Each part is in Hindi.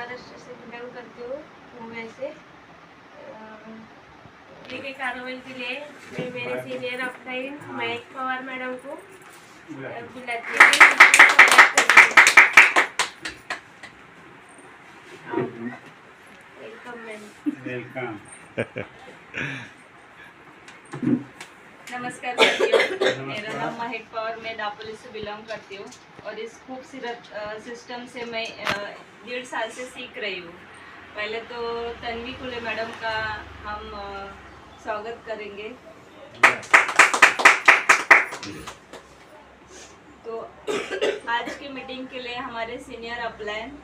महाराष्ट्र से बिलोंग करती हूँ मुंबई से। ये कार्रवाई के लिए मैं मेरे सीनियर अफलाइन महक पवार मैडम को बुलाती हूँ। Welcome ma'am. वेलकम। नमस्कार साथियों, मेरा नाम महक पवार, मैं दापोली से बिलोंग करती हूँ और इस खूबसूरत सिस्टम से मैं 1.5 साल से सीख रही हूँ। पहले तो तन्वी कुले मैडम का हम स्वागत करेंगे। तो आज की मीटिंग के लिए हमारे senior upline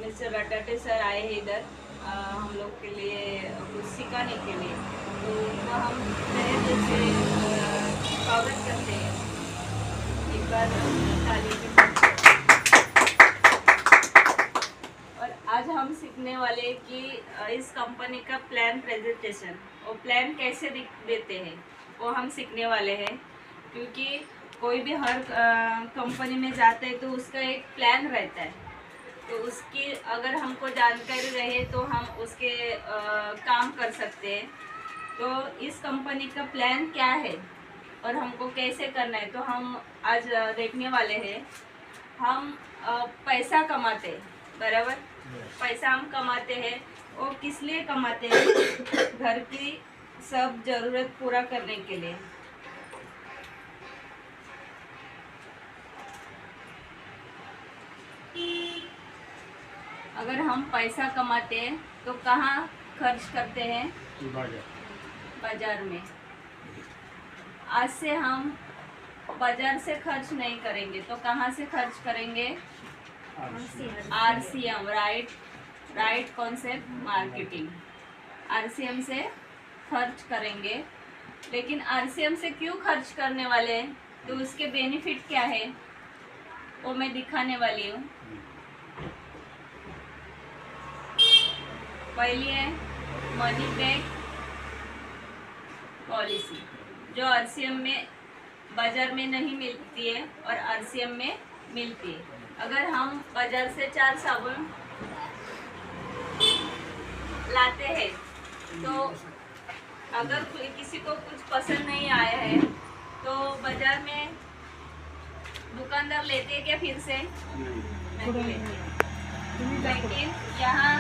mister Ratate sir आए हैं इधर हम लोग के लिए कुछ सिखाने के लिए। तो उनको हम तहे दिल से स्वागत करते हैं। एक बार ताली के साथ। और आज हम सीखने वाले कि इस कंपनी का प्लान प्रेजेंटेशन और प्लान कैसे देते हैं वो हम सीखने वाले हैं। क्योंकि कोई भी हर कंपनी में जाता है तो उसका एक प्लान रहता है, तो उसकी अगर हमको जानकारी रहे तो हम उसके काम कर सकते हैं। तो इस कंपनी का प्लान क्या है और हमको कैसे करना है तो हम आज देखने वाले हैं। हम पैसा कमाते हैं, बराबर। पैसा हम कमाते हैं, वो किस लिए कमाते हैं? घर की सब ज़रूरत पूरा करने के लिए। अगर हम पैसा कमाते हैं तो कहाँ खर्च करते हैं? बाजार में। आज से हम बाजार से खर्च नहीं करेंगे तो कहाँ से खर्च करेंगे? RCM, right concept marketing. RCM से खर्च करेंगे। लेकिन RCM से क्यों खर्च करने वाले हैं तो उसके बेनिफिट क्या है वो मैं दिखाने वाली हूँ। पहली है मनी बैक पॉलिसी, जो RCM में बाजार में नहीं मिलती है और RCM में मिलती है। अगर हम बाजार से 4 साबुन लाते हैं तो अगर किसी को कुछ पसंद नहीं आया है तो बाजार में दुकानदार लेते हैं क्या फिर से? नहीं लेते। लेकिन यहाँ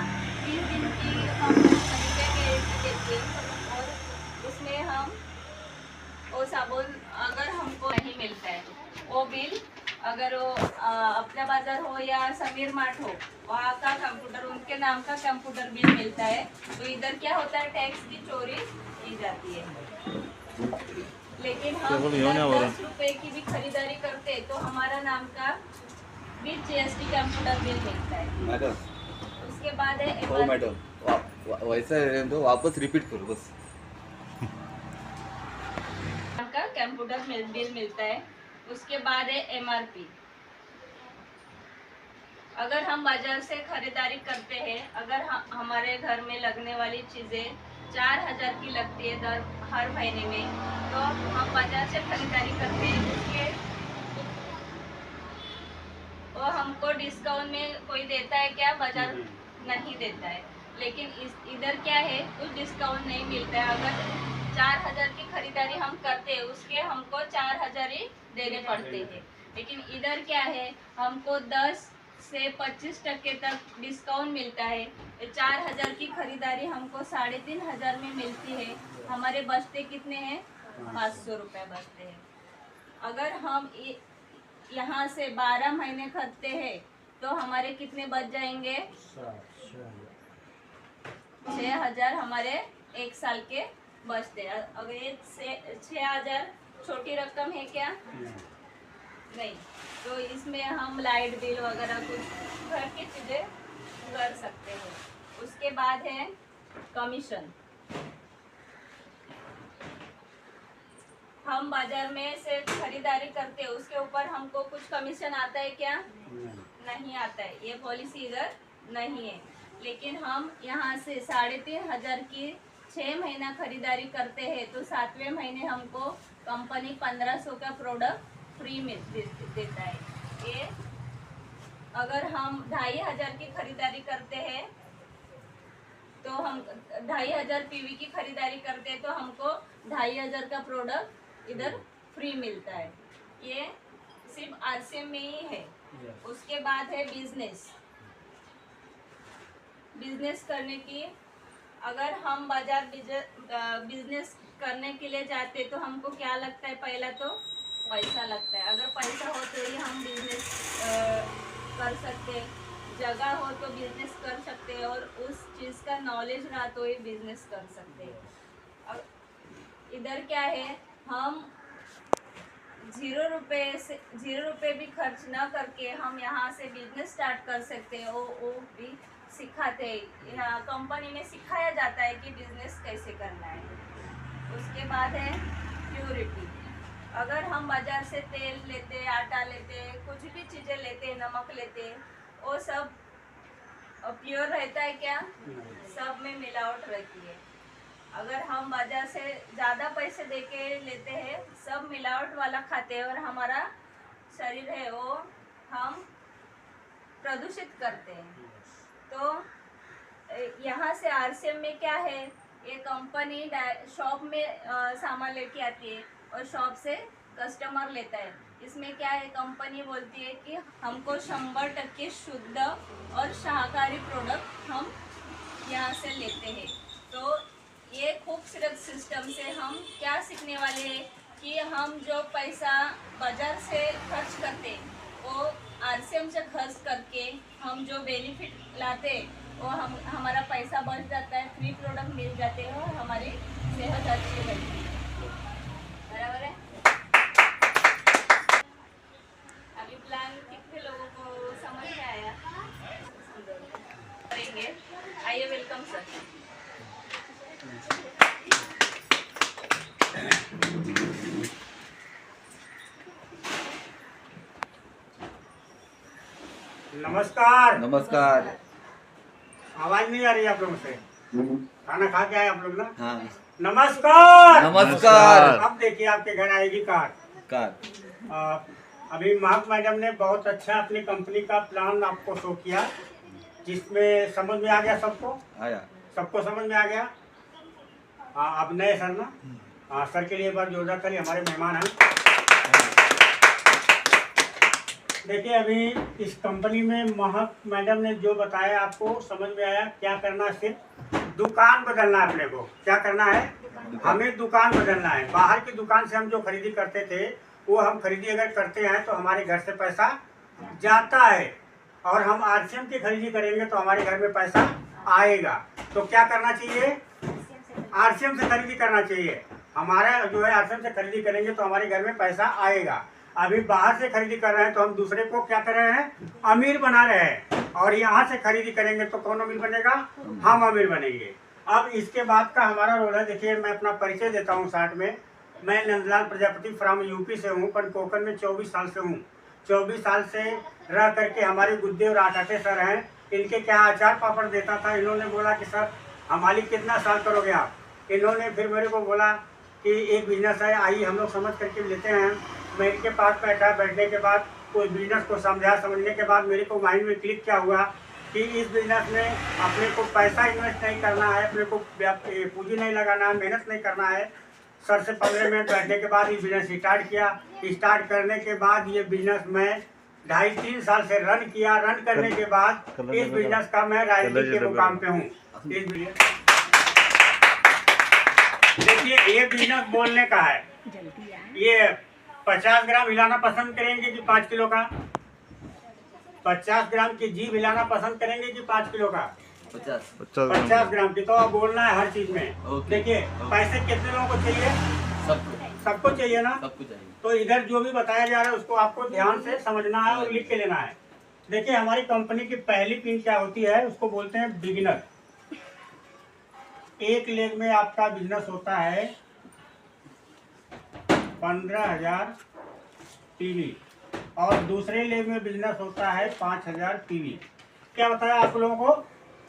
30 दिन की हम खरीदे के देते और उसमें हम वो साबुन अगर हमको नहीं मिलता है वो बिल, अगर वो अपना बाजार हो या समीर मार्ट हो, वहाँ का कंप्यूटर, उनके नाम का कंप्यूटर बिल मिलता है। तो इधर क्या होता है, टैक्स की चोरी की जाती है। लेकिन हम 10 रुपए की भी खरीदारी करते तो हमारा नाम का भी GST कंप्यूटर बिल मिलता है। मैडम, उसके बाद है ओ मैडम, वैसा है तो वापस रिपीट करो बस। का कंप्यूटर बिल मिलता है। उसके बाद है MRP। अगर हम बाजार से खरीदारी करते हैं, अगर हमारे घर में लगने वाली चीज़ें 4000 की लगती है हर महीने में, तो हम बाजार से खरीदारी करते हैं उसके वो हमको डिस्काउंट में कोई देता है क्या? बाजार नहीं देता है। लेकिन इधर क्या है, कुछ डिस्काउंट नहीं मिलता है। अगर 4000 की खरीदारी हम करते हैं उसके हमको 4000 ही देने पड़ते हैं। लेकिन इधर क्या है, हमको 10 से 25% तक डिस्काउंट मिलता है। 4000 की खरीदारी हमको 3500 में मिलती है। हमारे बचते कितने हैं? 500 रुपये बचते हैं। अगर हम यहाँ से 12 महीने खरीदते हैं तो हमारे कितने बच जाएंगे? 6000 हमारे 1 साल के बचते हैं। अगर ये 6000 छोटी रकम है क्या? नहीं। तो इसमें हम लाइट बिल वगैरह कुछ घर की चीज़ें कर सकते हैं। उसके बाद है कमीशन। हम बाजार में से खरीदारी करते हैं उसके ऊपर हमको कुछ कमीशन आता है क्या? नहीं आता है। ये पॉलिसी इधर नहीं है। लेकिन हम यहाँ से 3500 की 6 महीना खरीदारी करते हैं तो 7वें महीने हमको कंपनी 1500 का प्रोडक्ट फ्री में देता है। ये अगर हम 2500 की खरीदारी करते हैं तो हम 2500 पीवी की खरीदारी करते हैं तो हमको 2500 का प्रोडक्ट इधर फ्री मिलता है। ये सिर्फ आरसीएम में ही है। उसके बाद है बिजनेस करने की। अगर हम बाजार बिजनेस करने के लिए जाते तो हमको क्या लगता है, पहला तो पैसा लगता है। अगर पैसा हो तो ही हम बिजनेस कर सकते, जगह हो तो बिजनेस कर सकते हैं, और उस चीज़ का नॉलेज रहा तो ही बिजनेस कर सकते हैं। अब इधर क्या है, हम 0 रुपये भी खर्च ना करके हम यहाँ से बिजनेस स्टार्ट कर सकते हैं। वो भी सिखाते हैं, यहाँ कंपनी में सिखाया जाता है कि बिजनेस कैसे करना है। उसके बाद है प्योरिटी। अगर हम बाजार से तेल लेते, आटा लेते, कुछ भी चीज़ें लेते, नमक लेते, वो सब प्योर रहता है क्या? सब में मिलावट रहती है। अगर हम बाजार से ज़्यादा पैसे देके लेते हैं, सब मिलावट वाला खाते हैं, और हमारा शरीर है वो हम प्रदूषित करते हैं। तो यहाँ से आरसीएम में क्या है, ये कंपनी शॉप में सामान लेके आती है और शॉप से कस्टमर लेता है। इसमें क्या है, कंपनी बोलती है कि हमको 100% शुद्ध और शाकाहारी प्रोडक्ट हम यहाँ से लेते हैं। तो ये खूबसूरत सिस्टम से हम क्या सीखने वाले हैं कि हम जो पैसा बाजार से खर्च करते वो आरसीएम से खर्च करके हम जो बेनिफिट लाते वो हमारा पैसा बच जाता है, फ्री प्रोडक्ट मिल जाते हैं और हमारी सेहत अच्छी रहती है। बराबर है। अभी प्लान कितने लोगों को समझ में आया? करेंगे। आइए, वेलकम सर। नमस्कार। नमस्कार। आवाज नहीं आ रही आप लोगों से? खाना खा के आए आप लोग ना? हाँ। नमस्कार। नमस्कार। अब देखिए आपके घर आएगी कार। अभी महक मैडम ने बहुत अच्छा अपनी कंपनी का प्लान आपको शो किया, जिसमें समझ में आ गया सबको? आया। सबको समझ में आ गया? हाँ, अब नए सर ना? हाँ, सर के लिए एक बार जोरदार ताली, हमारे मेहमान हैं। देखिए, अभी इस कंपनी में महक मैडम ने जो बताया आपको समझ में आया? क्या करना है, सिर्फ दुकान बदलना है अपने को। क्या करना है? हमें दुकान बदलना है। बाहर की दुकान से हम जो खरीदी करते थे वो हम खरीदी अगर करते हैं तो हमारे घर से पैसा जाता है, और हम आरसीएम की खरीदी करेंगे तो हमारे घर में पैसा आएगा। तो क्या करना चाहिए? आरसीएम से खरीदी करना चाहिए। हमारा जो है आरसीएम से खरीदी करेंगे तो हमारे घर में पैसा आएगा। अभी बाहर से खरीदी कर रहे हैं तो हम दूसरे को क्या कर रहे हैं? अमीर बना रहे हैं। और यहाँ से खरीदी करेंगे तो कौन अमीर बनेगा? हम अमीर बनेंगे। अब इसके बाद का हमारा रोल है। देखिए, मैं अपना परिचय देता हूँ शॉर्ट में। मैं नंदलाल प्रजापति फ्रॉम यूपी से हूँ, कोकन में 24 साल से हूँ। 24 साल से रह करके हमारे गुद्दे और आटाटे सर हैं, इनके क्या अचार पापड़ देता था। इन्होंने बोला कि सर हमारी कितना साल करोगे आप? इन्होंने फिर मेरे को बोला कि एक बिजनेस है, आइए हम लोग समझ करके लेते हैं। मैं इनके पास बैठा, बैठने के बाद कोई बिजनेस को समझा, समझने के बाद मेरे को माइंड में क्लिक क्या हुआ कि इस बिजनेस में अपने को पैसा इन्वेस्ट नहीं करना है, अपने को पूंजी नहीं लगाना है, मेहनत नहीं करना है। सर से 15 मिनट बैठने के बाद ये बिजनेस स्टार्ट किया। स्टार्ट करने के बाद ये बिजनेस मैं 2.5-3 साल से रन किया। रन करने के बाद इस बिजनेस का मैं राजनीति के मुकाम पे हूँ। देखिए, ये बिजनेस बोलने का है। ये 50 ग्राम हिलाना पसंद करेंगे कि 5 किलो का? 50 ग्राम की जीभ हिलाना पसंद करेंगे कि 5 किलो का? 50 ग्राम की। तो अब बोलना है हर चीज में। देखिए, पैसे कितने लोगों को चाहिए? सबको चाहिए ना? सबको चाहिए। तो इधर जो भी बताया जा रहा है उसको आपको ध्यान से समझना है और लिख के लेना है। देखिए, हमारी कंपनी की पहली पिन क्या होती है, उसको बोलते हैं बिगिनर। एक लेग में आपका बिजनेस होता है 15,000 पीवी, और दूसरे लेग में बिजनेस होता है 5,000 पीवी। क्या बताया आप लोगों को?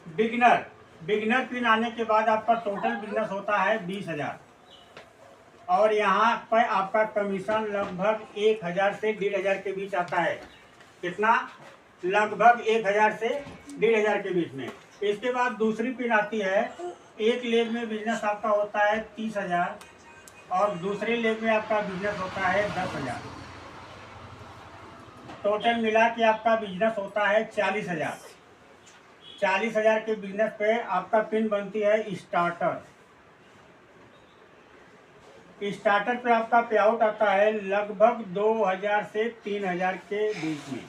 बिगिनर पिन आने के बाद आपका टोटल बिजनेस होता है 20,000, और यहाँ पर आपका कमीशन लगभग 1,000 से 1,500 के बीच आता है। कितना? लगभग 1000 से 1500 के बीच में। इसके बाद दूसरी पिन आती है, एक लेग में बिजनेस आपका होता है 30,000 और दूसरे लेग में आपका बिजनेस होता है 10,000। टोटल मिला के आपका बिजनेस होता है 40,000। 40,000 के बिजनेस पे आपका पिन बनती है स्टार्टर। स्टार्टर पे आपका पे आउट आता है लगभग 2000 से 3000 के बीच में।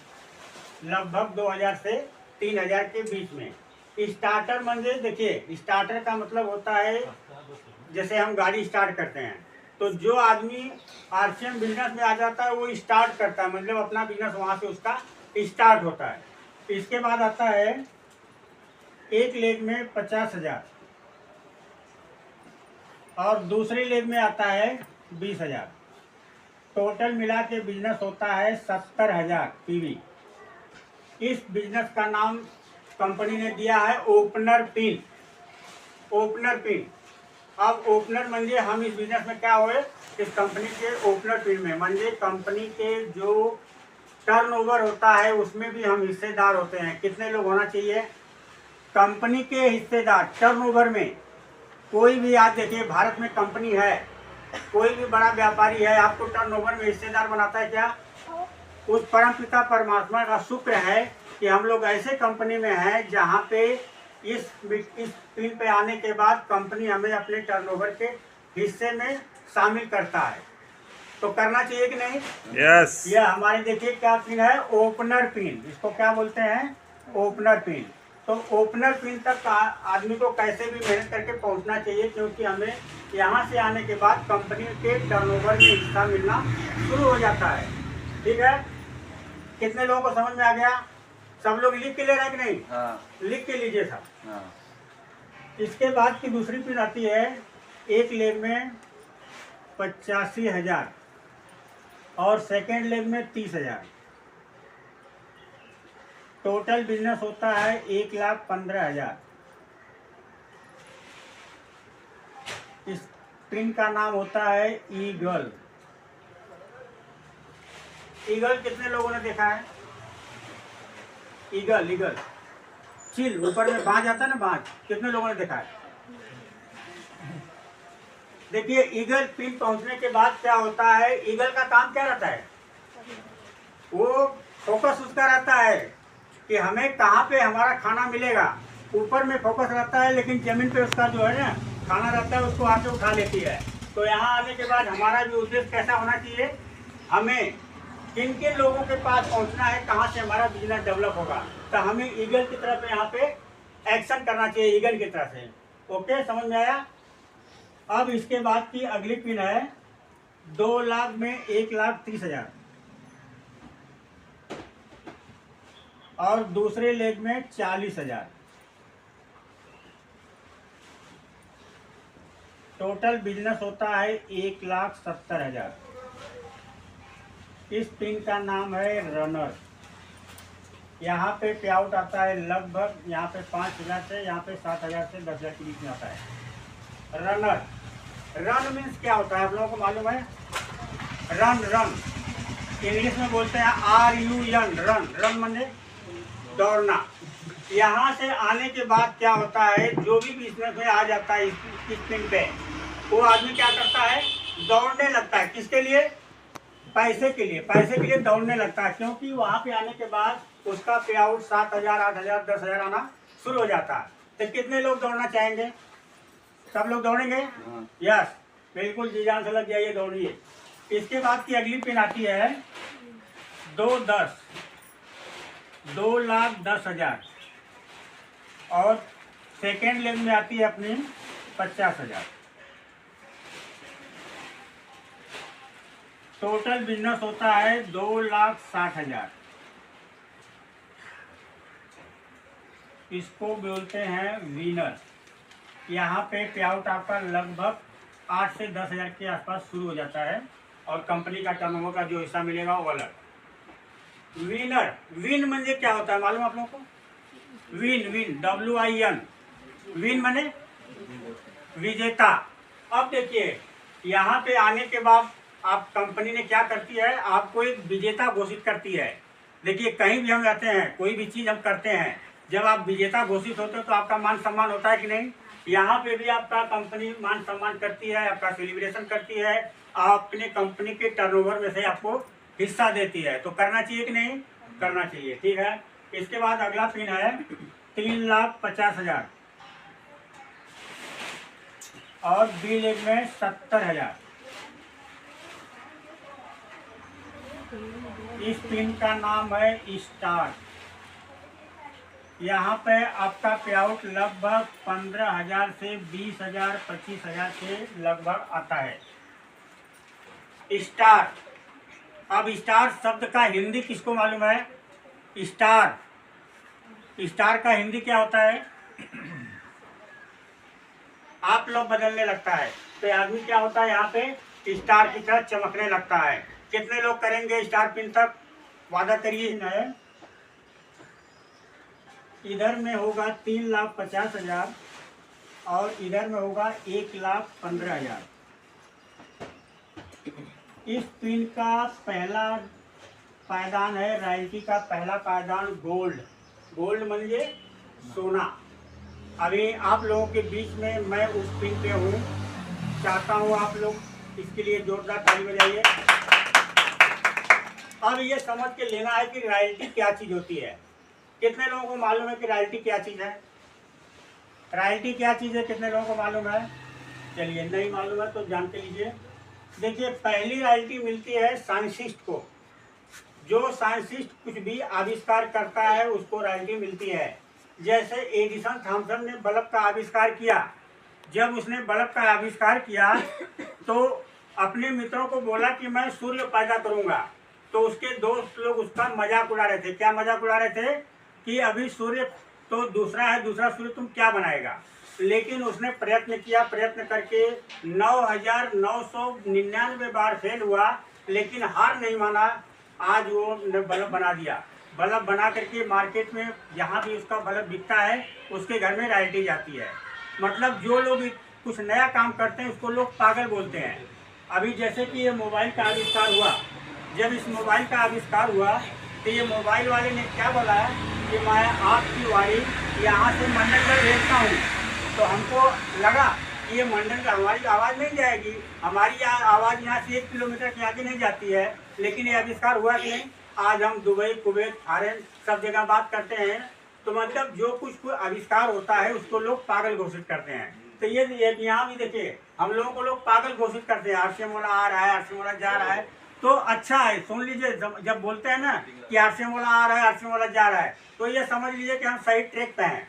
लगभग 2000 से 3000 के बीच में। स्टार्टर म्हणजे देखिए, स्टार्टर का मतलब होता है जैसे हम गाड़ी स्टार्ट करते हैं, तो जो आदमी आरसीएम बिजनेस में आ जाता है वो स्टार्ट करता है, मतलब अपना बिजनेस वहां से उसका स्टार्ट होता है। इसके बाद आता है एक लेग में 50,000 और दूसरे लेग में आता है 20,000। टोटल मिला के बिजनेस होता है 70,000 पीवी। इस बिजनेस का नाम कंपनी ने दिया है ओपनर पिन। Opener pin. अब ओपनर म्हणजे हम इस बिजनेस में क्या हुए, इस कंपनी के ओपनर पिन में म्हणजे कंपनी के जो टर्नओवर होता है उसमें भी हम हिस्सेदार होते हैं। कितने लोग होना चाहिए? कंपनी के हिस्सेदार टर्नओवर में। कोई भी आज देखिए भारत में कंपनी है, कोई भी बड़ा व्यापारी है, आपको टर्नओवर में हिस्सेदार बनाता है क्या? उस परमपिता परमात्मा का शुक्र है कि हम लोग ऐसे कंपनी में हैं जहाँ पे इस पिन पे आने के बाद कंपनी हमें अपने टर्नओवर के हिस्से में शामिल करता है। तो करना चाहिए कि नहीं? यस। यह हमारी देखिए क्या पिन है, ओपनर पिन। इसको क्या बोलते हैं? Opener pin. तो ओपनर पिन तक आदमी को कैसे भी मेहनत करके पहुंचना चाहिए, क्योंकि हमें यहाँ से आने के बाद कंपनी के टर्नओवर में हिस्सा मिलना शुरू हो जाता है। ठीक है, कितने लोगों को समझ में आ गया? सब लोग लिख के ले रहे हैं कि नहीं? हाँ लिख के लीजिए सब। हाँ। इसके बाद की दूसरी पिन आती है एक लेग में 85,000 और सेकेंड लेग में 30,000। टोटल बिजनेस होता है 1,15,000। इस पिन का नाम होता है ईगल। ईगल कितने लोगों ने देखा है? ईगल, ईगल चिल ऊपर में बाज आता है ना, बाज, कितने लोगों ने देखा है? देखिए ईगल पिन पहुंचने के बाद क्या होता है, ईगल का काम क्या रहता है? वो फोकस उसका रहता है कि हमें कहाँ पे हमारा खाना मिलेगा। ऊपर में फोकस रहता है लेकिन जमीन पे उसका जो है ना खाना रहता है, उसको आके उठा लेती है। तो यहाँ आने के बाद हमारा भी उद्देश्य कैसा होना चाहिए, हमें किन किन लोगों के पास पहुँचना है, कहाँ से हमारा बिजनेस डेवलप होगा। तो हमें ईगल की तरफ यहाँ पे एक्शन करना चाहिए, ईगल की तरफ से। ओके, समझ में आया? अब इसके बाद की अगली पिन है 2 लाख में 1,30,000 और दूसरे लेग में 40,000। टोटल बिजनेस होता है 1,70,000। इस पिन का नाम है रनर। यहाँ पे पे आउट आता है लगभग यहाँ पे 5,000 से यहाँ पे 7,000 से 10,000 के बीच में आता है। रनर, रन मीन्स क्या होता है आप लोगों को मालूम है? रन, रन इंग्लिश में बोलते हैं RUN, रन। रन माने दौड़ना। यहाँ से आने के बाद क्या होता है, जो भी बिजनेस में आ जाता है इस पिन पे, वो आदमी क्या करता है, दौड़ने लगता है। किसके लिए? पैसे के लिए। पैसे के लिए दौड़ने लगता है, क्योंकि वहाँ पे आने के बाद उसका पे आउट 7,000, 8,000, 10,000 आना शुरू हो जाता है। तो कितने लोग दौड़ना चाहेंगे? सब लोग दौड़ेंगे? यस, बिल्कुल जी जान से लग जाइए, दौड़िए। इसके बाद की अगली पिन आती है 2,10, 2,10,000 और सेकेंड लेग में आती है अपनी 50,000। टोटल बिजनेस होता है 2,60,000। इसको बोलते हैं विनर। यहाँ पे पे आउट आपका लगभग 8 से 10,000 के आसपास शुरू हो जाता है और कंपनी का टर्नओवर का जो हिस्सा मिलेगा वो अलग। विनर, विन म्हणजे क्या होता है मालूम आप लोगों को? विन, विन WIN, विन माने विजेता। अब देखिए यहाँ पे आने के बाद आप कंपनी ने क्या करती है, आपको एक विजेता घोषित करती है। देखिए कहीं भी हम जाते हैं, कोई भी चीज़ हम करते हैं, जब आप विजेता घोषित होते हो तो आपका मान सम्मान होता है कि नहीं। यहाँ पे भी आपका कंपनी मान सम्मान करती है, आपका सेलिब्रेशन करती है, अपने कंपनी के टर्नओवर में से आपको हिस्सा देती है। तो करना चाहिए कि नहीं, करना चाहिए। ठीक है, इसके बाद अगला पिन है 3,50,000 और बी लेग में 70,000। इस पिन का नाम है स्टार। यहाँ पे आपका पे आउट लगभग 15,000 से 20,000 25,000 के लगभग आता है। स्टार। अब स्टार शब्द का हिंदी किसको मालूम है? स्टार, स्टार का हिंदी क्या होता है? आप लोग बदलने लगता है तो आदमी क्या होता है, यहाँ पे स्टार की तरह चमकने लगता है। कितने लोग करेंगे स्टार पिन तक? वादा करिए। है इधर में होगा 3,50,000 और इधर में होगा 1,15,000। इस पिन का पहला पायदान है, रॉयल्टी का पहला पायदान गोल्ड। गोल्ड मानिए सोना। अभी आप लोगों के बीच में मैं उस पिन पे हूँ, चाहता हूँ आप लोग इसके लिए जोरदार ताली बजाइए। अब ये समझ के लेना है कि रॉयल्टी क्या चीज़ होती है। कितने लोगों को मालूम है कि रॉयल्टी क्या चीज़ है? रॉयल्टी क्या चीज़ है, कितने लोगों को मालूम है? चलिए, नहीं मालूम है तो जान के लीजिए। देखिए, पहली रॉयल्टी मिलती है साइंटिस्ट को। जो साइंटिस्ट कुछ भी आविष्कार करता है उसको रॉयल्टी मिलती है। जैसे एडिसन थॉमसन ने बल्ब का आविष्कार किया। जब उसने बल्ब का आविष्कार किया तो अपने मित्रों को बोला कि मैं सूर्य पैदा करूंगा, तो उसके दोस्त लोग उसका मजाक उड़ा रहे थे। क्या मजाक उड़ा रहे थे? कि अभी सूर्य तो दूसरा है, दूसरा सूर्य तुम क्या बनाएगा। लेकिन उसने प्रयत्न किया, प्रयत्न करके 9,999 बार फेल हुआ, लेकिन हार नहीं माना। आज वो बल्ब बना दिया। बल्ब बना करके मार्केट में जहाँ भी उसका बल्ब बिकता है उसके घर में रॉयल्टी जाती है। मतलब जो लोग कुछ नया काम करते हैं उसको लोग पागल बोलते हैं। अभी जैसे कि ये मोबाइल का आविष्कार हुआ, जब इस मोबाइल का आविष्कार हुआ तो ये मोबाइल वाले ने क्या बोला कि मैं आपकी वाणी यहाँ से मंडल पर भेजता हूँ। तो हमको लगा कि ये मंडल का हमारी आवाज़ नहीं जाएगी, हमारी आवाज़ यहाँ से 1 किलोमीटर के आगे नहीं जाती है। लेकिन ये आविष्कार हुआ कि नहीं। आज हम दुबई, कुवैत, फॉरेन सब जगह बात करते हैं। तो मतलब जो कुछ आविष्कार होता है उसको लोग पागल घोषित करते हैं। तो ये यहाँ भी देखिए, हम लोगों को लोग पागल घोषित करते हैं। आरसी मोला आ रहा है, आरसी मोला जा रहा है, तो अच्छा है। सुन लीजिए, जब बोलते हैं ना कि आरसी मोला आ रहा है, आरसी मोला जा रहा है, तो ये समझ लीजिए कि हम सही ट्रैक पे हैं।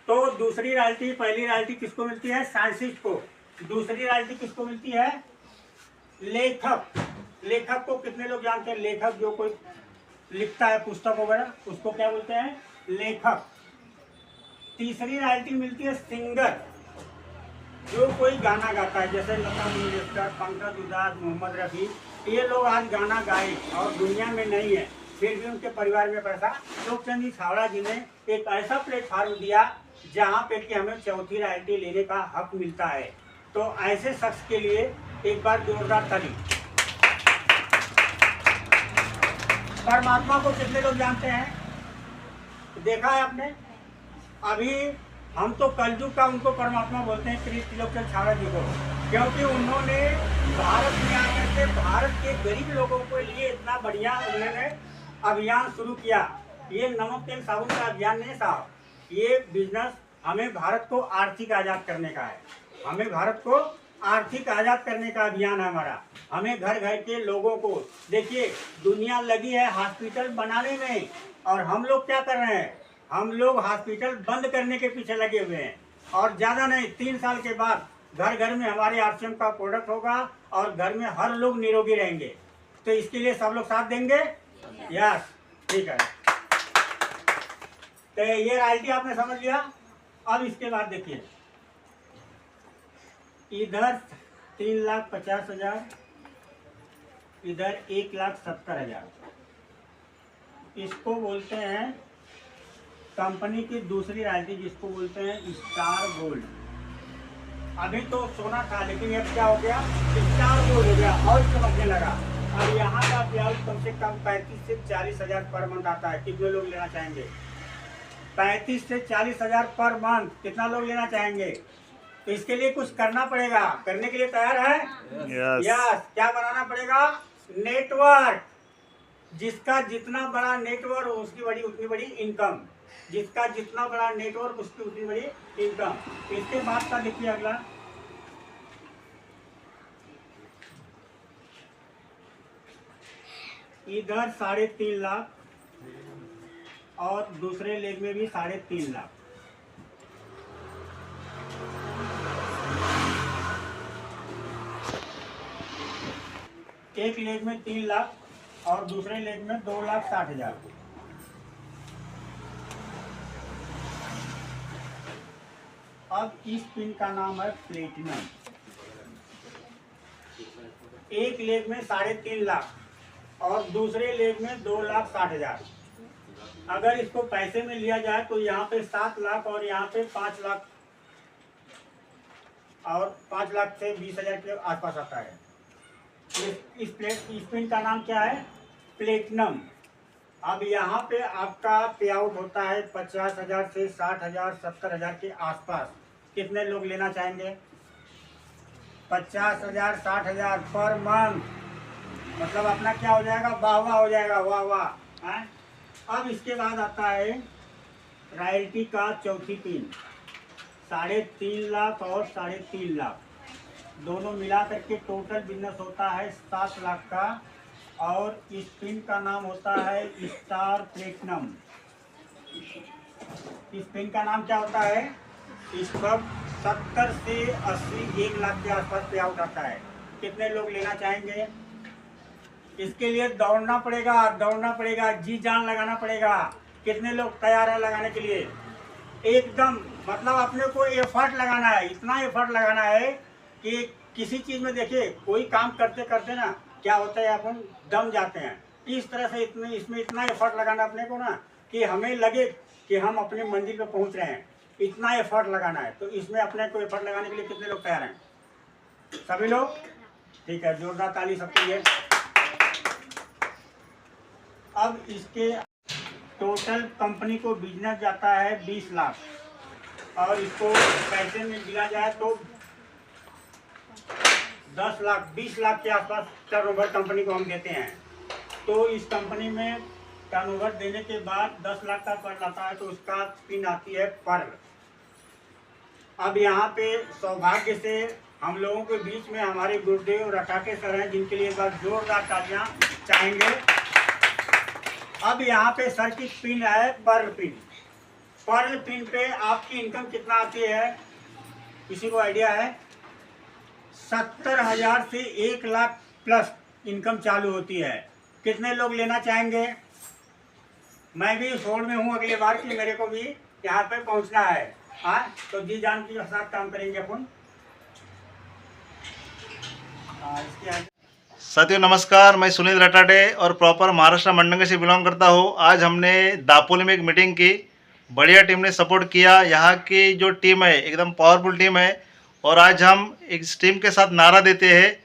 तो दूसरी रॉयल्टी, पहली रॉयल्टी किसको मिलती है? साइंटिस्ट को। दूसरी रॉयल्टी किसको मिलती है? लेखक। लेखक को कितने लोग जानते हैं? लेखक जो कोई लिखता है पुस्तक वगैरह, उसको क्या बोलते हैं? लेखक। तीसरी रॉयल्टी मिलती है सिंगर, जो कोई गाना गाता है, जैसे लता मंगेशकर, पंकज उधास, मोहम्मद रफ़ी। ये लोग आज गाना गाए और दुनिया में नहीं है, फिर भी उनके परिवार में पैसा। लोकचंद छावड़ा जी ने एक ऐसा प्लेटफार्म दिया जहाँ पे कि हमें चौथी रॉयल्टी लेने का हक मिलता है। तो ऐसे शख्स के लिए एक बार जोरदार ताली। परमात्मा को कितने लोग जानते हैं? देखा है आपने? अभी हम तो कलयुग का उनको परमात्मा बोलते हैं, श्री त्रिलोकचंद छावड़ा जी को, क्योंकि उन्होंने भारत में आकर के भारत के गरीब लोगों के लिए इतना बढ़िया उन्होंने अभियान शुरू किया। ये नमक तेल साबुन का अभियान नहीं साहब, ये बिजनेस हमें भारत को आर्थिक आज़ाद करने का है। हमें भारत को आर्थिक आज़ाद करने का अभियान है हमारा। हमें घर घर के लोगों को, देखिए दुनिया लगी है हॉस्पिटल बनाने में, और हम लोग क्या कर रहे हैं? हम लोग हॉस्पिटल बंद करने के पीछे लगे हुए हैं। और ज़्यादा नहीं, 3 साल के बाद घर घर में हमारे आरसीएम का प्रोडक्ट होगा और घर में हर लोग निरोगी रहेंगे। तो इसके लिए सब लोग साथ देंगे? यस, ठीक है। तो ये रॉयल्टी आपने समझ लिया। अब इसके बाद देखिए, इधर 3,50,000, इधर 1,70,000। इसको बोलते हैं कंपनी की दूसरी रॉयल्टी, जिसको बोलते हैं स्टार गोल्ड। अभी तो सोना था, लेकिन अब क्या हो गया? स्टार गोल्ड हो गया और चमकने लगा। अब यहाँ का ब्याज कम से कम 35 से 40 हजार पर मंथ आता है। कितने लोग लेना चाहेंगे? 35 से 40 हजार पर मंथ। कितना लोग लेना चाहेंगे? तो इसके लिए कुछ करना पड़ेगा। करने के लिए तैयार है? यस। क्या बनाना पड़ेगा? नेटवर्क। जिसका जितना बड़ा नेटवर्क उसकी बड़ी उतनी बड़ी इनकम। जिसका जितना बड़ा नेटवर्क उसकी उतनी बड़ी इनकम। इसके बाद का देखिए अगला। इधर 3.5 लाख और दूसरे लेग में भी 3.5 लाख। एक लेग में 3 लाख और दूसरे लेग में 2,60,000। अब इस पिन का नाम है प्लेटिनम। एक लेग में 3.5 लाख और दूसरे लेग में 2,60,000। अगर इसको पैसे में लिया जाए तो यहाँ पे 7 लाख और यहाँ पे 5 लाख और 5 लाख से 20,000 के आसपास आता है। इस पिन का नाम क्या है? प्लेटिनम। अब यहाँ पे आपका पे आउट होता है 50,000 से 60,000 70,000 के आसपास। कितने लोग लेना चाहेंगे? 50,000 60,000 पर मंथ। मतलब अपना क्या हो जाएगा? वाह वाह हो जाएगा, वाह वाह है। अब इसके बाद आता है रॉयल्टी का चौथी पिन। 3.5 लाख और 3.5 लाख दोनों मिला करके टोटल बिजनेस होता है 7 लाख का। और इस पिन का नाम होता है स्टार प्लेटिनम। इस पिन का नाम क्या होता है? इस पर 70 से 80 1 लाख के आसपास पे आउट आता है। कितने लोग लेना चाहेंगे? इसके लिए दौड़ना पड़ेगा, जी जान लगाना पड़ेगा। कितने लोग तैयार हैं लगाने के लिए? एकदम। मतलब अपने को एफर्ट लगाना है। इतना एफर्ट लगाना है कि किसी चीज में देखिए कोई काम करते करते ना क्या होता है अपन दम जाते हैं। इस तरह से इसमें इतना एफर्ट लगाना अपने को ना कि हमें लगे कि हम अपने मंजिल पे पहुंच रहे हैं। इतना एफर्ट लगाना है। तो इसमें अपने को एफर्ट लगाने के लिए कितने लोग तैयार हैं? सभी लोग? ठीक है, जोरदार ताली सबके लिए। अब इसके टोटल कंपनी को बिजनेस जाता है 20 लाख और इसको पैसे में दिया जाए तो 10 लाख 20 लाख के आसपास टर्नओवर कंपनी को हम देते हैं। तो इस कंपनी में टर्नओवर देने के बाद 10 लाख का पर्ल आता है तो उसका पिन आती है पर्ल। अब यहाँ पे सौभाग्य से हम लोगों के बीच में हमारे गुरुदेव रटाटे सर हैं, जिनके लिए एक बार जोरदार तालियां चाहेंगे। अब यहाँ पे सर की पिन है पर्ल पिन। पर्ल पिन पे आपकी इनकम कितना आती है? किसी को आइडिया है? 70,000 से 1 लाख प्लस इनकम चालू होती है। कितने लोग लेना चाहेंगे? मैं भी इस होड़ में हूँ अगली बार कि मेरे को भी यहाँ पे पहुँचना है। हाँ, तो जी जान के साथ काम करेंगे अपन। साथियों नमस्कार, मैं सुनील रटाटे और प्रॉपर महाराष्ट्र मंडंगे से बिलोंग करता हूँ। आज हमने दापोली में एक मीटिंग की। बढ़िया टीम ने सपोर्ट किया। यहाँ की जो टीम है एकदम पावरफुल टीम है और आज हम इस टीम के साथ नारा देते हैं,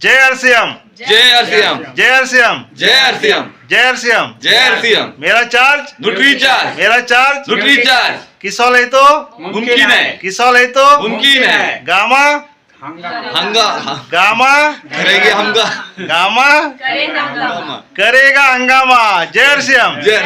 जय आरसीएम, जय आरसीएम, जय आरसीएम, जय आरसीएम, जय आरसीएम, जय आरसीएम। मेरा चार्ज न्यूट्री चार्ज, मेरा चार्ज न्यूट्री चार्ज। किसौल है तो मुमकिन है, किसौल है तो मुमकिन है। गामा हंगा गामा करेंगे हमगा, गामा करेगा करेगा हंगामा। जय आरसीएम। जय